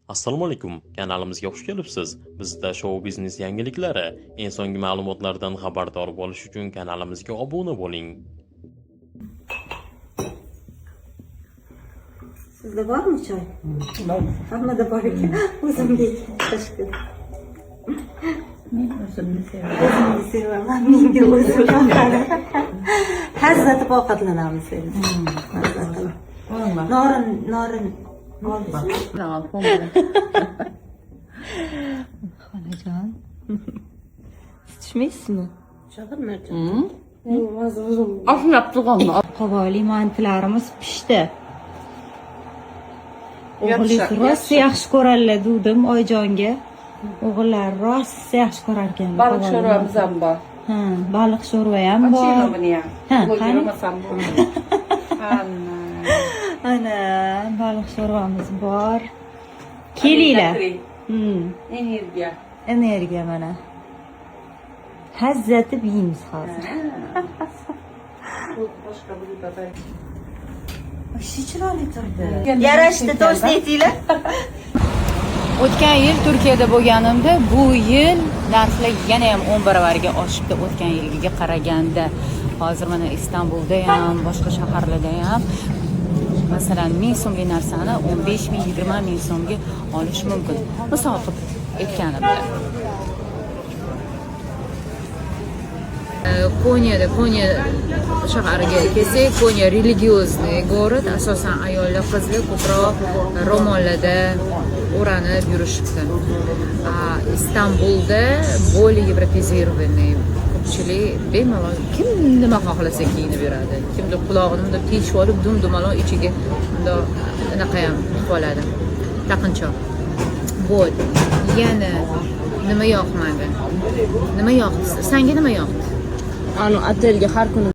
Assalomu alaykum. Kanalimizga xush kelibsiz. Bizda shou biznes yangiliklari, eng so'nggi ma'lumotlardan xabardor bo'lish uchun kanalimizga obuna bo'ling. Sizda bormi choy? Bor. Hammada bor ekan. O'zimga tashkil. Men o'zimni sevaman. O'zimni sevaman. Menga o'zim yoqadi. Hazratib ovqatlanamiz endi. Norin. Xonajon. Tushmaysizmi? Ashlab turganmi? Qovoli mantilarimiz pishdi. O'g'lingiz rosa yaxshi ko'radilar dedim Oyjonga. O'g'illar rosa yaxshi ko'rar ekan. Baliq sho'rvamiz ham bor. Ha, baliq sho'rva ham bor. Ochaymi buni ham? Ha, Qo'ymasam bo'lmaydi. Ana, baliq sho'rvamiz bor. Kelinglar. Energiya mana. Hazzatib yeymiz hozir. Boshqa bir Chiroyli turdi. Yarashdi, to'g'risini aytinglar. O'tgan yil Turkiyada bo'lganimda, bu yil narxlar yana ham 10 baravariga oshibdi o'tgan yilgiga qaraganda. Hozir mana Istanbulda ham, boshqa shaharlarda ham masalan 1000 so'mlik narsani 15 ming, 20 ming so'mga olish mumkin. Misol qilib aytganimda. Konya shahariga kelsak, Konya religiozniy город, asosan ayollar, qizlar ko'proq ro'mollarda o'ranib yurishibdi. Istanbulda более европеизированный ko'pchilik bemalol kim nima xohlasa kiyinib yuradi. Kimdir qulog'ini bunday teshib olib, dum-dumalon ichiga bunday anaqa ham qoladi. Taqinchoq. Bo'l. Yana nima yoqmadi? Nima yoqdi? Senga nima yoqdi? Anu otelga har kuni